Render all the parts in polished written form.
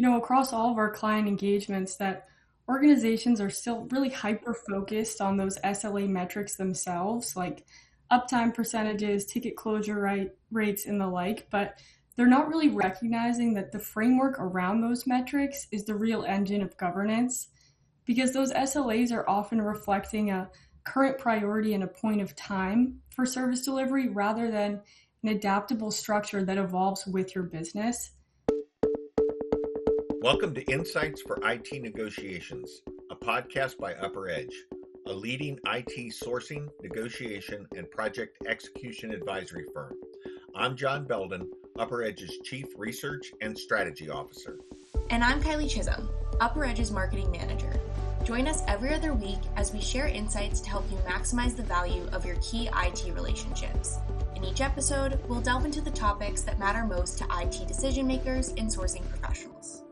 across all of our client engagements that organizations are still really hyper focused on those SLA metrics themselves, like uptime percentages, ticket closure rates, and the like, but they're not really recognizing that the framework around those metrics is the real engine of governance because those SLAs are often reflecting a current priority and a point of time for service delivery rather than an adaptable structure that evolves with your business. Welcome to Insights for IT Negotiations, a podcast by UpperEdge, a leading IT sourcing, negotiation, and project execution advisory firm. I'm John Belden, UpperEdge's Chief Research and Strategy Officer. And I'm Kylie Chisholm, UpperEdge's Marketing Manager. Join us every other week as we share insights to help you maximize the value of your key IT relationships. In each episode, we'll delve into the topics that matter most to IT decision makers and sourcing professionals.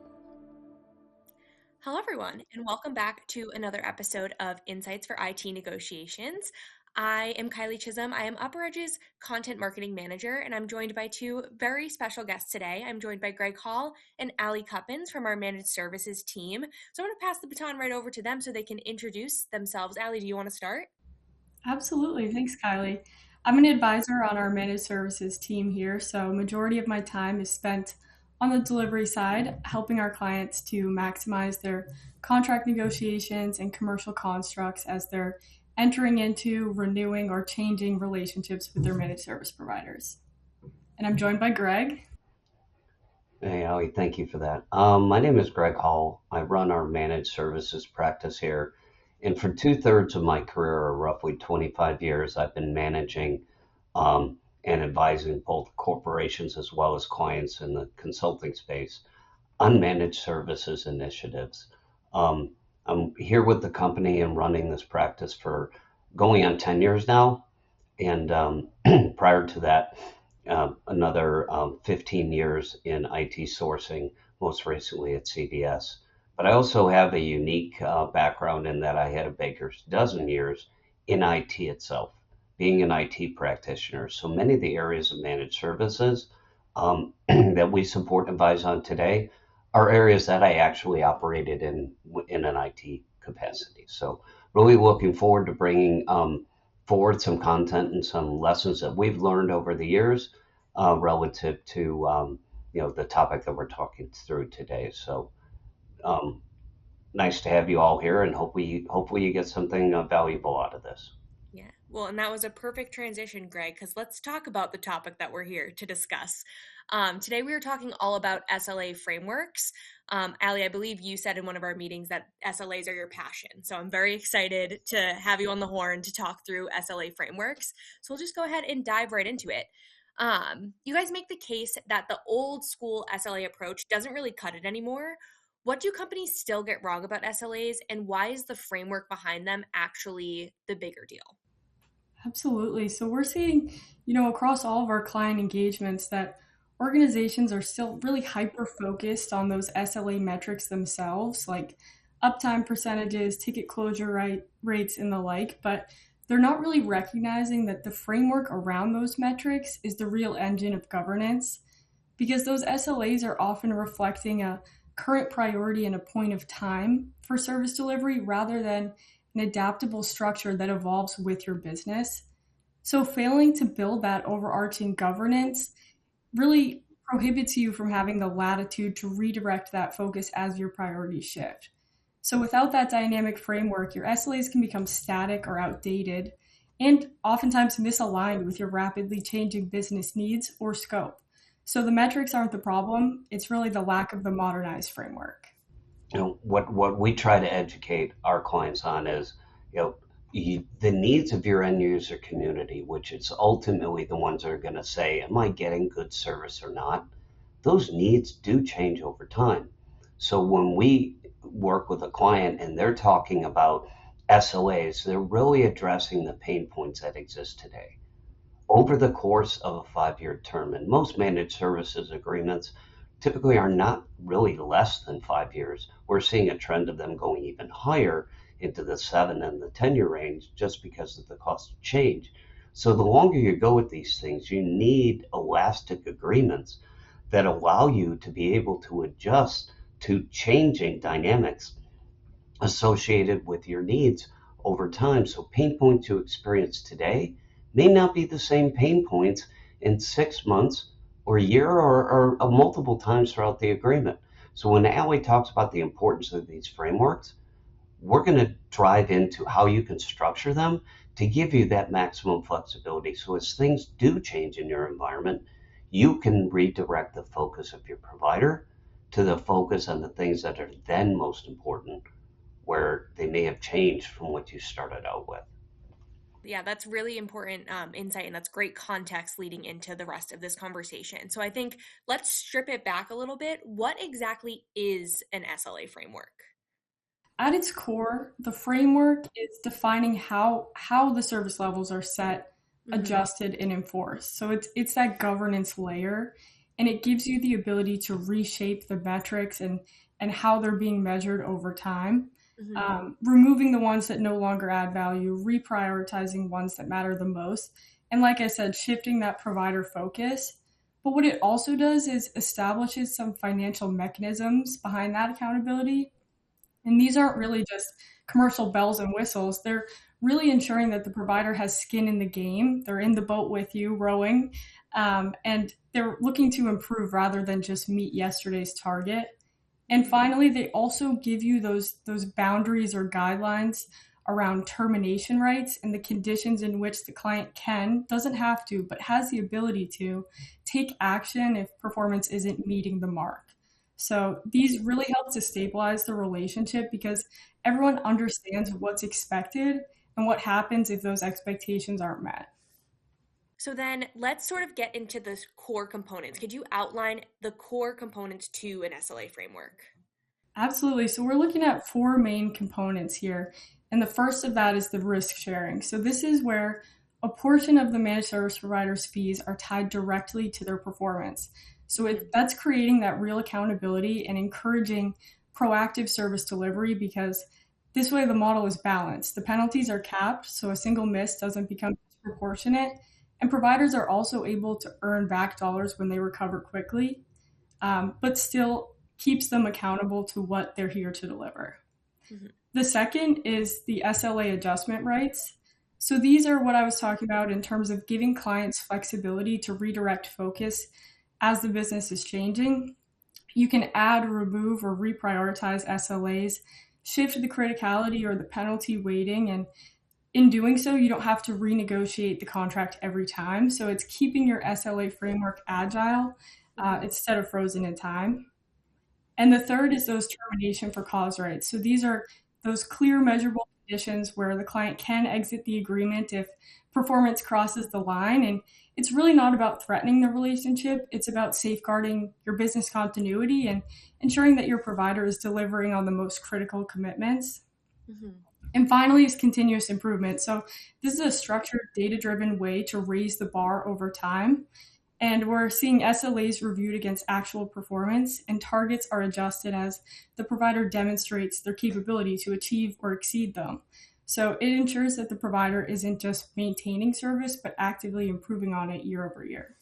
Hello, everyone, and welcome back to another episode of Insights for IT Negotiations. I am Kylie Chisholm. I am UpperEdge's Content Marketing Manager, and I'm joined by two very special guests today. I'm joined by Greg Hall and Ali Kuppens from our Managed Services team. So I'm going to pass the baton right over to them so they can introduce themselves. Ali, do you want to start? Absolutely. Thanks, Kylie. I'm an advisor on our Managed Services team here, so majority of my time is spent on the delivery side, helping our clients to maximize their contract negotiations and commercial constructs as they're entering into, renewing, or changing relationships with their managed service providers. And I'm joined by Greg. Hey, Ali, thank you for that. My name is Greg Hall. I run our managed services practice here. And for 2/3 of my career, or roughly 25 years, I've been managing and advising both corporations as well as clients in the consulting space on managed services initiatives. I'm here with the company and running this practice for going on 10 years now. And prior to that, another 15 years in IT sourcing, most recently at CBS. But I also have a unique background in that I had a baker's dozen years in IT itself, being an IT practitioner. So many of the areas of managed services that we support and advise on today are areas that I actually operated in an IT capacity. So really looking forward to bringing forward some content and some lessons that we've learned over the years relative to the topic that we're talking through today. So nice to have you all here, and hopefully you get something valuable out of this. Yeah, well, and that was a perfect transition, Greg, because let's talk about the topic that we're here to discuss. Today, we are talking all about SLA frameworks. Ali, I believe you said in one of our meetings that SLAs are your passion. So I'm very excited to have you on the horn to talk through SLA frameworks. So we'll just go ahead and dive right into it. You guys make the case that the old school SLA approach doesn't really cut it anymore. What do companies still get wrong about SLAs, and why is the framework behind them actually the bigger deal? Absolutely. So we're seeing, across all of our client engagements that organizations are still really hyper focused on those SLA metrics themselves, like uptime percentages, ticket closure rates, and the like, but they're not really recognizing that the framework around those metrics is the real engine of governance because those SLAs are often reflecting a current priority and a point of time for service delivery rather than an adaptable structure that evolves with your business. So failing to build that overarching governance really prohibits you from having the latitude to redirect that focus as your priorities shift. So without that dynamic framework, your SLAs can become static or outdated and oftentimes misaligned with your rapidly changing business needs or scope. So the metrics aren't the problem, it's really the lack of the modernized framework. What we try to educate our clients on is, the needs of your end user community, which is ultimately the ones that are going to say, am I getting good service or not? Those needs do change over time. So when we work with a client and they're talking about SLAs, they're really addressing the pain points that exist today over the course of a 5-year term. And most managed services agreements typically are not really less than 5 years. We're seeing a trend of them going even higher into the 7 and the 10-year range just because of the cost of change. So the longer you go with these things, you need elastic agreements that allow you to be able to adjust to changing dynamics associated with your needs over time. So pain points you experience today may not be the same pain points in 6 months or a year or multiple times throughout the agreement. So when Allie talks about the importance of these frameworks, we're going to drive into how you can structure them to give you that maximum flexibility. So as things do change in your environment, you can redirect the focus of your provider to the focus on the things that are then most important, where they may have changed from what you started out with. Yeah, that's really important insight, and that's great context leading into the rest of this conversation. So I think let's strip it back a little bit. What exactly is an SLA framework? At its core, the framework is defining how the service levels are set, adjusted, and enforced. So it's that governance layer, and it gives you the ability to reshape the metrics and how they're being measured over time. Removing the ones that no longer add value, reprioritizing ones that matter the most, and like I said, shifting that provider focus. But what it also does is establishes some financial mechanisms behind that accountability. And these aren't really just commercial bells and whistles. They're really ensuring that the provider has skin in the game. They're in the boat with you, rowing, and they're looking to improve rather than just meet yesterday's target. And finally, they also give you those boundaries or guidelines around termination rights and the conditions in which the client doesn't have to, but has the ability to take action if performance isn't meeting the mark. So these really help to stabilize the relationship because everyone understands what's expected and what happens if those expectations aren't met. So then let's sort of get into the core components. Could you outline the core components to an SLA framework? Absolutely. So we're looking at 4 main components here. And the first of that is the risk sharing. So this is where a portion of the managed service provider's fees are tied directly to their performance. So that's creating that real accountability and encouraging proactive service delivery because this way the model is balanced. The penalties are capped, so a single miss doesn't become disproportionate. And providers are also able to earn back dollars when they recover quickly, but still keeps them accountable to what they're here to deliver. The second is the SLA adjustment rights. So these are what I was talking about in terms of giving clients flexibility to redirect focus as the business is changing. You can add, remove, or reprioritize SLAs, shift the criticality or the penalty weighting, and in doing so, you don't have to renegotiate the contract every time. So it's keeping your SLA framework agile instead of frozen in time. And the third is those termination for cause rights. So these are those clear measurable conditions where the client can exit the agreement if performance crosses the line. And it's really not about threatening the relationship. It's about safeguarding your business continuity and ensuring that your provider is delivering on the most critical commitments. And finally is continuous improvement. So this is a structured, data-driven way to raise the bar over time. And we're seeing SLAs reviewed against actual performance, and targets are adjusted as the provider demonstrates their capability to achieve or exceed them. So it ensures that the provider isn't just maintaining service, but actively improving on it year over year.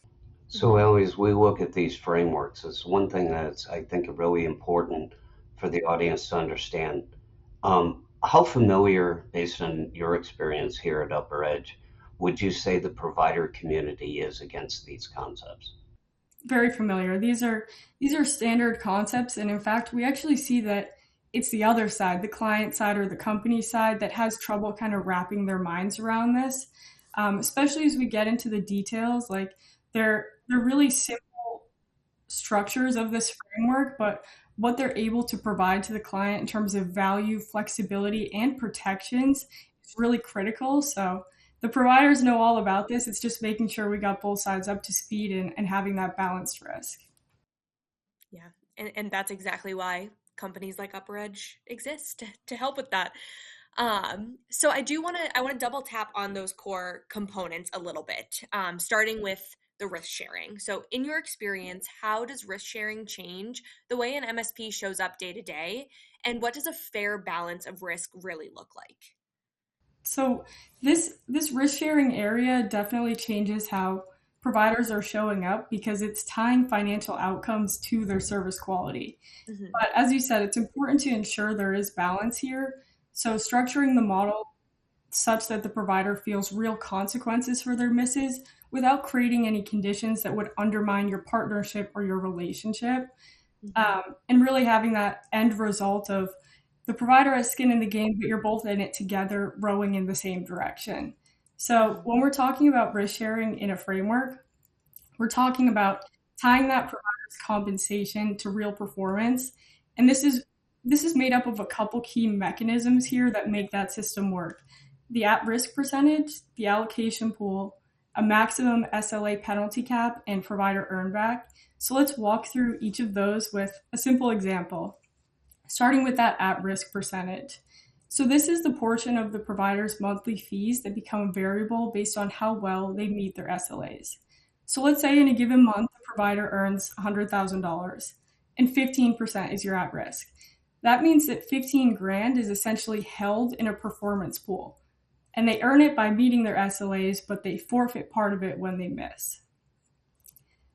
So as we look at these frameworks, it's one thing that's, I think, really important for the audience to understand. How familiar, based on your experience here at UpperEdge, would you say the provider community is against these concepts? Very familiar. These are standard concepts, and in fact, we actually see that it's the other side, the client side or the company side, that has trouble kind of wrapping their minds around this, especially as we get into the details. Like they're really simple structures of this framework, but what they're able to provide to the client in terms of value, flexibility, and protections is really critical. So the providers know all about this. It's just making sure we got both sides up to speed and having that balanced risk. Yeah, and that's exactly why companies like UpperEdge exist to help with that. So I want to double tap on those core components a little bit, starting with the risk sharing. So in your experience, how does risk sharing change the way an MSP shows up day to day? And what does a fair balance of risk really look like? So this risk sharing area definitely changes how providers are showing up because it's tying financial outcomes to their service quality. But as you said, it's important to ensure there is balance here. So structuring the model such that the provider feels real consequences for their misses without creating any conditions that would undermine your partnership or your relationship. And really having that end result of the provider has skin in the game, but you're both in it together, rowing in the same direction. So when we're talking about risk sharing in a framework, we're talking about tying that provider's compensation to real performance. And this is made up of a couple key mechanisms here that make that system work. The at-risk percentage, the allocation pool, a maximum SLA penalty cap, and provider earnback. So let's walk through each of those with a simple example, starting with that at-risk percentage. So this is the portion of the provider's monthly fees that become variable based on how well they meet their SLAs. So let's say in a given month, the provider earns $100,000 and 15% is your at-risk. That means that 15 grand is essentially held in a performance pool, and they earn it by meeting their SLAs, but they forfeit part of it when they miss.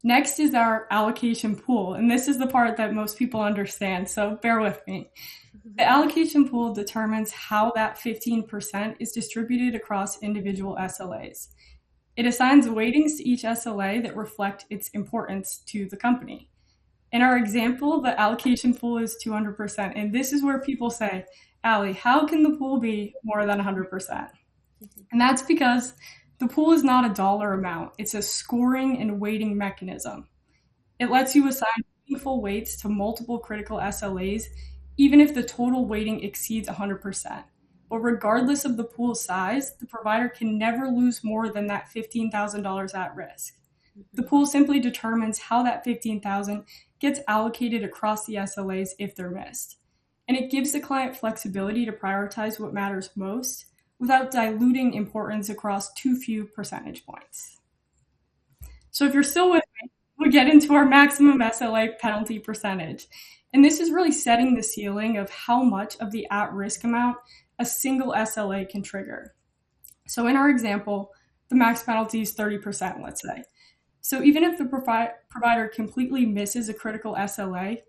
Next is our allocation pool, and this is the part that most people understand, so bear with me. The allocation pool determines how that 15% is distributed across individual SLAs. It assigns weightings to each SLA that reflect its importance to the company. In our example, the allocation pool is 200%, and this is where people say, Allie, how can the pool be more than 100%? And that's because the pool is not a dollar amount. It's a scoring and weighting mechanism. It lets you assign meaningful weights to multiple critical SLAs, even if the total weighting exceeds 100%. But regardless of the pool size, the provider can never lose more than that $15,000 at risk. The pool simply determines how that $15,000 gets allocated across the SLAs if they're missed. And it gives the client flexibility to prioritize what matters most without diluting importance across too few percentage points. So if you're still with me, we'll get into our maximum SLA penalty percentage. And this is really setting the ceiling of how much of the at-risk amount a single SLA can trigger. So in our example, the max penalty is 30%, let's say. So even if the provider completely misses a critical SLA,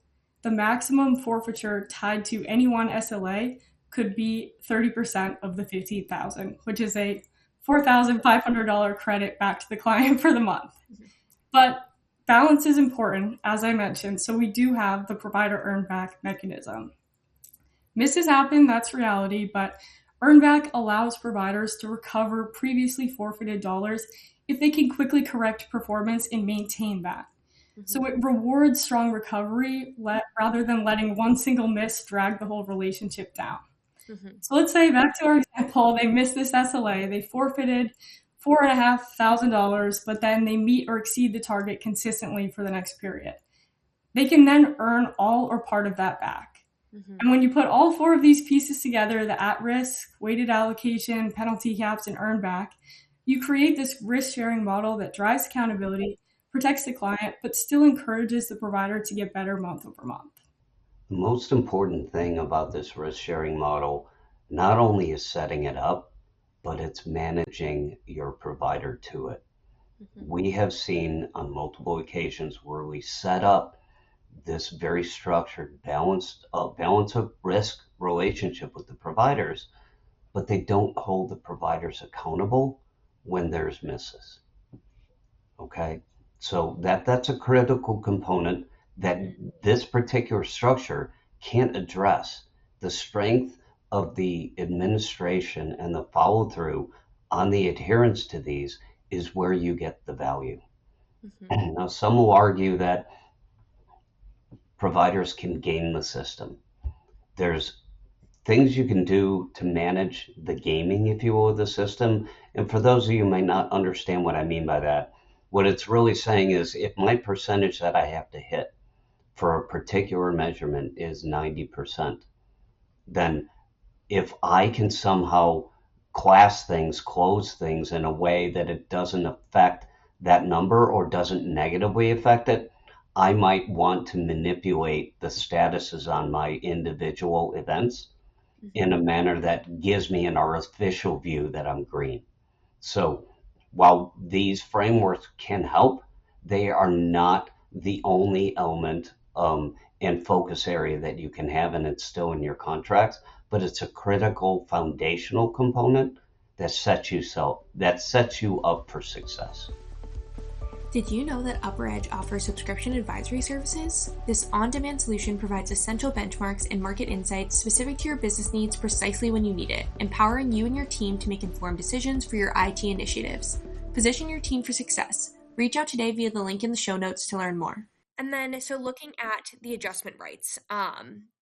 the maximum forfeiture tied to any one SLA could be 30% of the $15,000, which is a $4,500 credit back to the client for the month. But balance is important, as I mentioned, so we do have the provider earnback mechanism. Misses happen, that's reality, but earnback allows providers to recover previously forfeited dollars if they can quickly correct performance and maintain that. So it rewards strong recovery rather than letting one single miss drag the whole relationship down. So let's say, back to our example, they missed this SLA, they forfeited $4,500, but then they meet or exceed the target consistently for the next period. They can then earn all or part of that back. And when you put all four of these pieces together, the at-risk, weighted allocation, penalty caps, and earn back, you create this risk-sharing model that drives accountability, protects the client, but still encourages the provider to get better month over month. The most important thing about this risk-sharing model not only is setting it up, but it's managing your provider to it. We have seen on multiple occasions where we set up this very structured balance of risk relationship with the providers, but they don't hold the providers accountable when there's misses. Okay, so that's a critical component that this particular structure can't address. The strength of the administration and the follow through on the adherence to these is where you get the value. Now, some will argue that providers can game the system. There's things you can do to manage the gaming, if you will, of the system. And for those of you who may not understand what I mean by that, what it's really saying is if my percentage that I have to hit for a particular measurement is 90%, then if I can somehow close things in a way that it doesn't affect that number or doesn't negatively affect it, I might want to manipulate the statuses on my individual events in a manner that gives me an artificial view that I'm green. So while these frameworks can help, they are not the only element and focus area that you can have and it's still in your contracts, but it's a critical foundational component that sets you up for success. Did you know that UpperEdge offers subscription advisory services? This on-demand solution provides essential benchmarks and market insights specific to your business needs precisely when you need it, empowering you and your team to make informed decisions for your IT initiatives. Position your team for success. Reach out today via the link in the show notes to learn more. And then, so looking at the adjustment rights,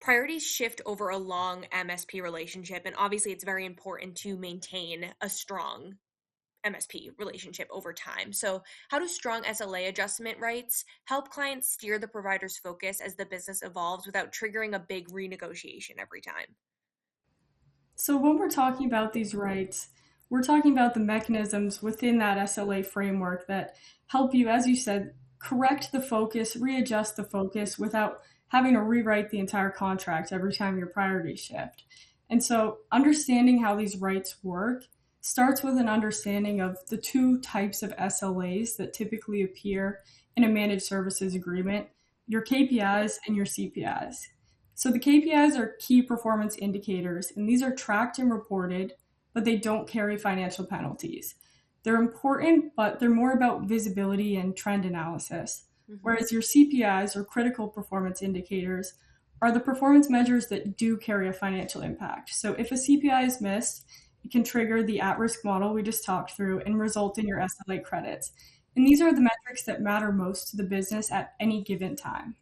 priorities shift over a long MSP relationship, and obviously it's very important to maintain a strong MSP relationship over time. So how do strong SLA adjustment rights help clients steer the provider's focus as the business evolves without triggering a big renegotiation every time? So when we're talking about these rights, we're talking about the mechanisms within that SLA framework that help you, as you said, correct the focus, readjust the focus without having to rewrite the entire contract every time your priorities shift. And so understanding how these rights work starts with an understanding of the two types of SLAs that typically appear in a managed services agreement, your KPIs and your CPIs. So the KPIs are key performance indicators, and these are tracked and reported, but they don't carry financial penalties. They're important, but they're more about visibility and trend analysis. Whereas your CPIs, or critical performance indicators, are the performance measures that do carry a financial impact. So if a CPI is missed, it can trigger the at-risk model we just talked through and result in your SLA credits. And these are the metrics that matter most to the business at any given time.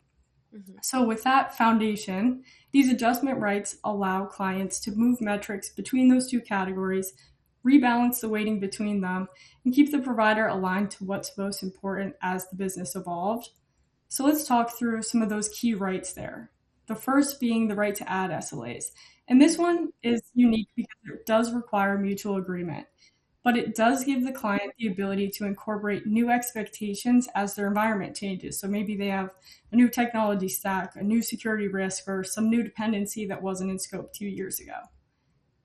So with that foundation, these adjustment rights allow clients to move metrics between those two categories, rebalance the weighting between them, and keep the provider aligned to what's most important as the business evolved. So let's talk through some of those key rights there. The first being the right to add SLAs. And this one is unique because it does require mutual agreement, but it does give the client the ability to incorporate new expectations as their environment changes. So maybe they have a new technology stack, a new security risk, or some new dependency that wasn't in scope 2 years ago.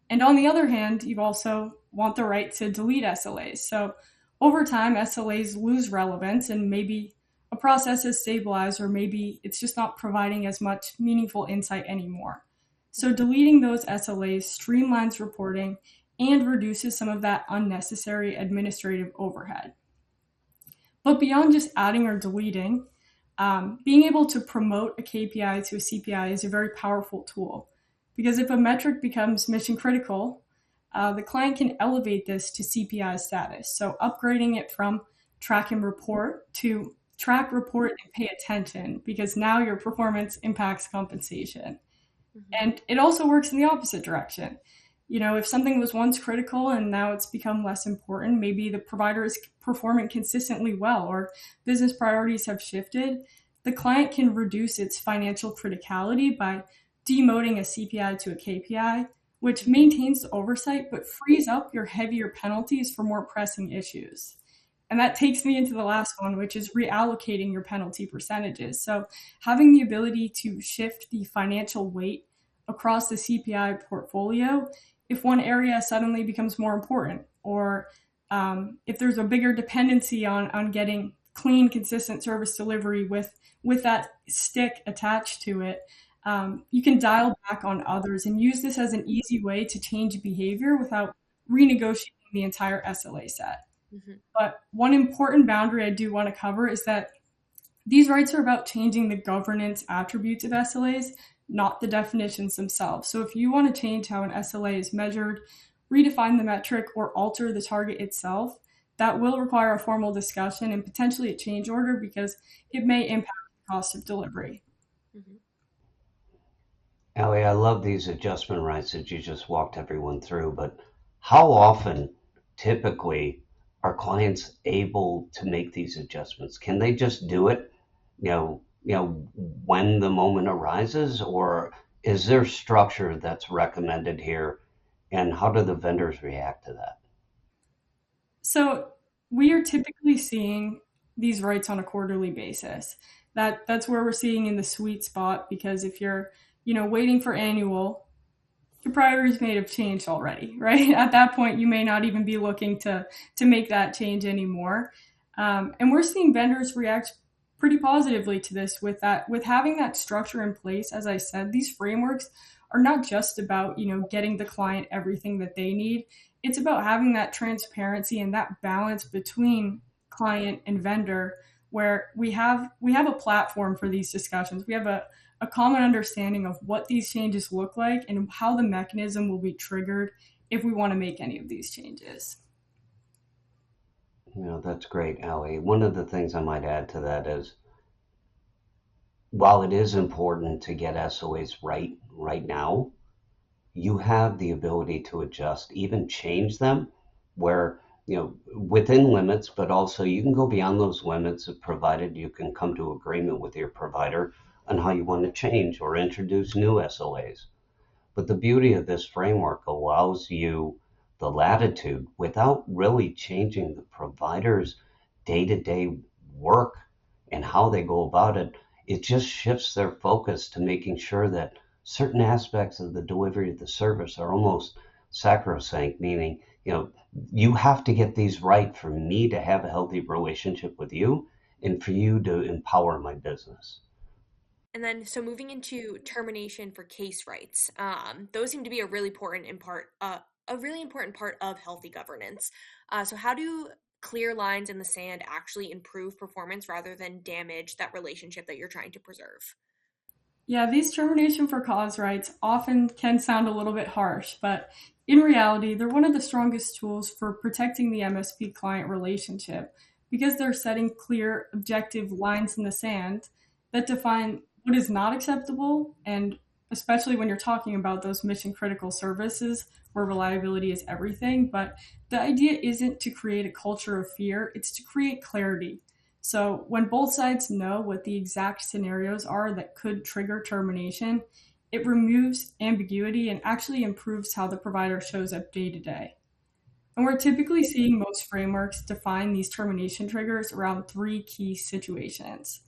And on the other hand, you also want the right to delete SLAs. So over time, SLAs lose relevance and maybe a process is stabilized, or maybe it's just not providing as much meaningful insight anymore. So deleting those SLAs streamlines reporting and reduces some of that unnecessary administrative overhead. But beyond just adding or deleting, being able to promote a KPI to a CPI is a very powerful tool. Because if a metric becomes mission critical, the client can elevate this to CPI status. So upgrading it from track and report to track, report, and pay attention, because now your performance impacts compensation. And it also works in the opposite direction. If something was once critical and now it's become less important, maybe the provider is performing consistently well, or business priorities have shifted, the client can reduce its financial criticality by demoting a CPI to a KPI, which maintains the oversight but frees up your heavier penalties for more pressing issues. And that takes me into the last one, which is reallocating your penalty percentages. So having the ability to shift the financial weight across the CPI portfolio if one area suddenly becomes more important, or if there's a bigger dependency on getting clean, consistent service delivery with that stick attached to it, you can dial back on others and use this as an easy way to change behavior without renegotiating the entire SLA set. But one important boundary I do want to cover is that these rights are about changing the governance attributes of SLAs, not the definitions themselves. So if you want to change how an SLA is measured, redefine the metric, or alter the target itself, that will require a formal discussion and potentially a change order, because it may impact the cost of delivery. Allie, I love these adjustment rights that you just walked everyone through, but how often, typically, are clients able to make these adjustments? Can they just do it, when the moment arises, or is there structure that's recommended here, and how do the vendors react to that? So we are typically seeing these rights on a quarterly basis. That's where we're seeing in the sweet spot, because if you're waiting for annual your priorities may have changed already, right? At that point, you may not even be looking to make that change anymore. And we're seeing vendors react pretty positively to this with having that structure in place. As I said, these frameworks are not just about getting the client everything that they need. It's about having that transparency and that balance between client and vendor, where we have a platform for these discussions. We have a common understanding of what these changes look like and how the mechanism will be triggered if we want to make any of these changes. That's great, Allie. One of the things I might add to that is, while it is important to get SLAs right now, you have the ability to adjust, even change them where, within limits, but also you can go beyond those limits, provided you can come to agreement with your provider on how you want to change or introduce new SLAs. But the beauty of this framework allows you the latitude without really changing the provider's day-to-day work and how they go about it. It just shifts their focus to making sure that certain aspects of the delivery of the service are almost sacrosanct, meaning, you have to get these right for me to have a healthy relationship with you and for you to empower my business. And then, so moving into termination for case rights, those seem to be a really important part of healthy governance. So, how do clear lines in the sand actually improve performance rather than damage that relationship that you're trying to preserve? Yeah, these termination for cause rights often can sound a little bit harsh, but in reality, they're one of the strongest tools for protecting the MSP client relationship because they're setting clear, objective lines in the sand that define what is not acceptable. And especially when you're talking about those mission critical services where reliability is everything. But the idea isn't to create a culture of fear, it's to create clarity. So when both sides know what the exact scenarios are that could trigger termination, it removes ambiguity and actually improves how the provider shows up day to day. And we're typically seeing most frameworks define these termination triggers around three key situations.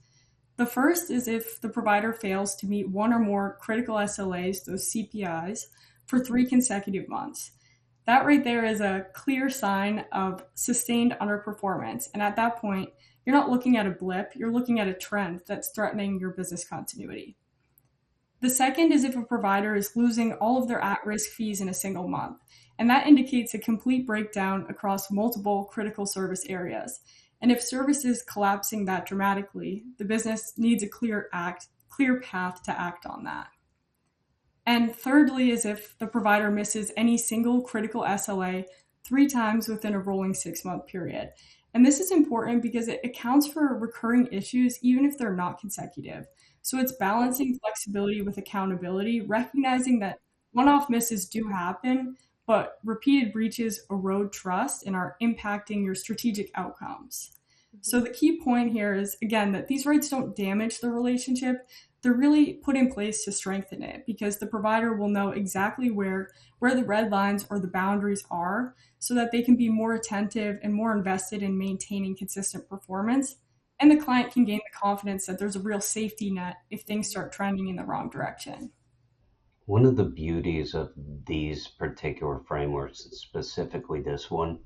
The first is if the provider fails to meet one or more critical SLAs, those CPIs, for 3 consecutive months. That right there is a clear sign of sustained underperformance. And at that point, you're not looking at a blip, you're looking at a trend that's threatening your business continuity. The second is if a provider is losing all of their at risk fees in a single month, and that indicates a complete breakdown across multiple critical service areas. And if service is collapsing that dramatically, the business needs a clear path to act on that. And thirdly is if the provider misses any single critical SLA 3 times within a rolling 6-month period. And this is important because it accounts for recurring issues even if they're not consecutive. So it's balancing flexibility with accountability, recognizing that one-off misses do happen, but repeated breaches erode trust and are impacting your strategic outcomes. So the key point here is, again, that these rights don't damage the relationship. They're really put in place to strengthen it because the provider will know exactly where the red lines or the boundaries are so that they can be more attentive and more invested in maintaining consistent performance. And the client can gain the confidence that there's a real safety net if things start trending in the wrong direction. One of the beauties of these particular frameworks, specifically this one,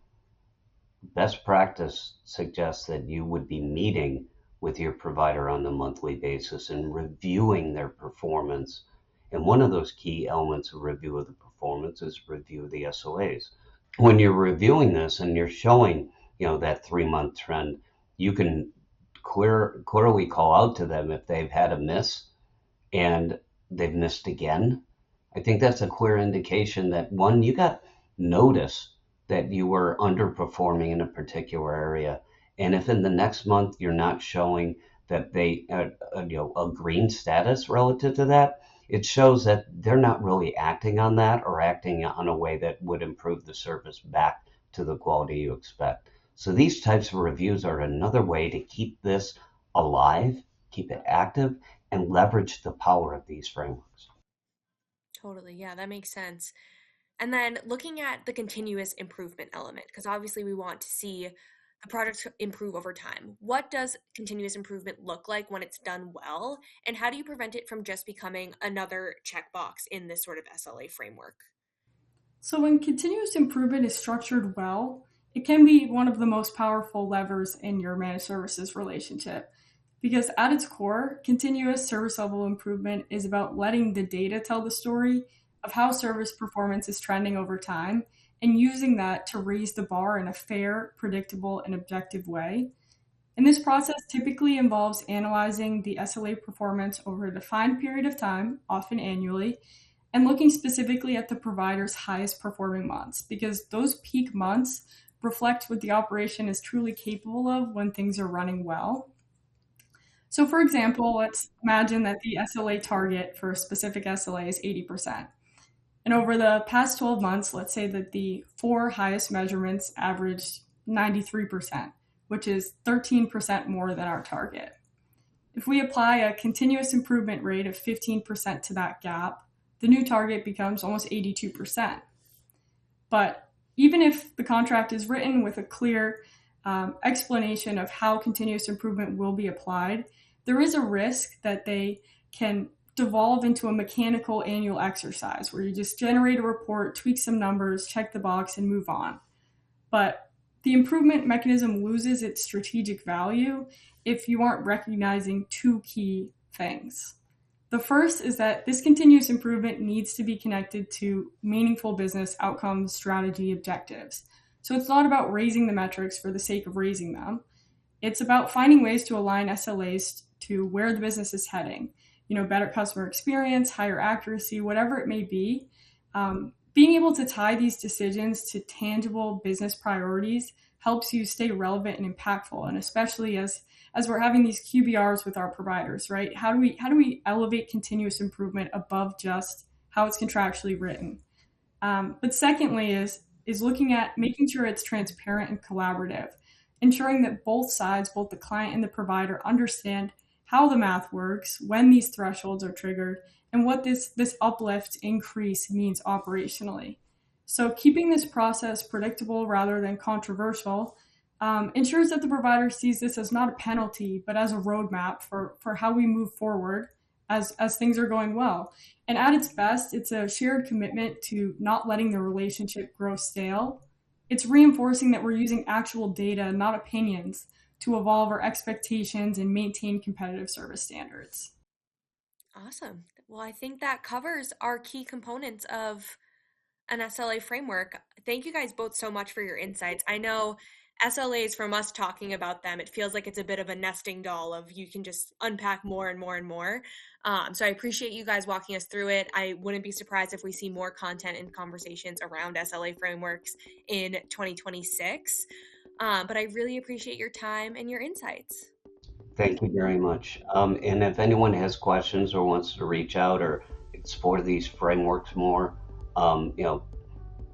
best practice suggests that you would be meeting with your provider on a monthly basis and reviewing their performance. And one of those key elements of review of the performance is review of the SLAs. When you're reviewing this and you're showing, that 3-month trend, you can clearly call out to them if they've had a miss and they've missed again. I think that's a clear indication that, one, you got notice that you were underperforming in a particular area. And if in the next month you're not showing that they a green status relative to that, it shows that they're not really acting on that or acting on a way that would improve the service back to the quality you expect. So these types of reviews are another way to keep this alive, keep it active, and leverage the power of these frameworks. Totally. Yeah, that makes sense. And then looking at the continuous improvement element, because obviously we want to see the projects improve over time. What does continuous improvement look like when it's done well? And how do you prevent it from just becoming another checkbox in this sort of SLA framework? So when continuous improvement is structured well, it can be one of the most powerful levers in your managed services relationship. Because at its core, continuous service level improvement is about letting the data tell the story of how service performance is trending over time and using that to raise the bar in a fair, predictable, and objective way. And this process typically involves analyzing the SLA performance over a defined period of time, often annually, and looking specifically at the provider's highest performing months, because those peak months reflect what the operation is truly capable of when things are running well. So for example, let's imagine that the SLA target for a specific SLA is 80%. And over the past 12 months, let's say that the 4 highest measurements averaged 93%, which is 13% more than our target. If we apply a continuous improvement rate of 15% to that gap, the new target becomes almost 82%. But even if the contract is written with a clear explanation of how continuous improvement will be applied, there is a risk that they can devolve into a mechanical annual exercise where you just generate a report, tweak some numbers, check the box, and move on. But the improvement mechanism loses its strategic value if you aren't recognizing 2 key things. The first is that this continuous improvement needs to be connected to meaningful business outcomes, strategy, objectives. So it's not about raising the metrics for the sake of raising them. It's about finding ways to align SLAs to where the business is heading. Better customer experience, higher accuracy, whatever it may be. Being able to tie these decisions to tangible business priorities helps you stay relevant and impactful, and especially as we're having these QBRs with our providers, right? How do we elevate continuous improvement above just how it's contractually written? But secondly is looking at making sure it's transparent and collaborative, ensuring that both sides, both the client and the provider, understand how the math works, when these thresholds are triggered, and what this uplift increase means operationally. So keeping this process predictable rather than controversial ensures that the provider sees this as not a penalty, but as a roadmap for how we move forward as things are going well. And at its best, it's a shared commitment to not letting the relationship grow stale. It's reinforcing that we're using actual data, not opinions, to evolve our expectations and maintain competitive service standards. Awesome. Well, I think that covers our key components of an SLA framework. Thank you guys both so much for your insights. I know SLAs, from us talking about them, it feels like it's a bit of a nesting doll of you can just unpack more and more and more. So I appreciate you guys walking us through it. I wouldn't be surprised if we see more content and conversations around SLA frameworks in 2026. But I really appreciate your time and your insights. Thank you very much. And if anyone has questions or wants to reach out or explore these frameworks more,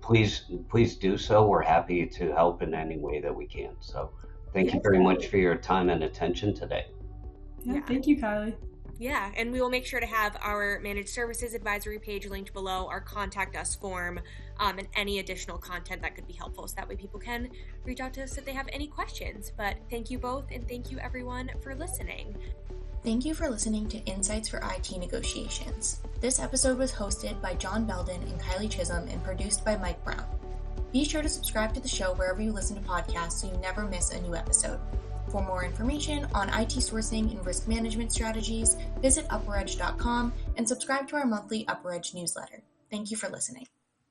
please do so. We're happy to help in any way that we can. So thank you very much for your time and attention today. Yeah, thank you, Kylie. Yeah, and we will make sure to have our managed services advisory page linked below, our contact us form, and any additional content that could be helpful, so that way people can reach out to us if they have any questions. But thank you both, and thank you everyone for listening. Thank you for listening to Insights for IT Negotiations. This episode was hosted by John Belden and Kylie Chisholm and produced by Mike Brown. Be sure to subscribe to the show wherever you listen to podcasts so you never miss a new episode. For more information on IT sourcing and risk management strategies, visit UpperEdge.com and subscribe to our monthly UpperEdge newsletter. Thank you for listening.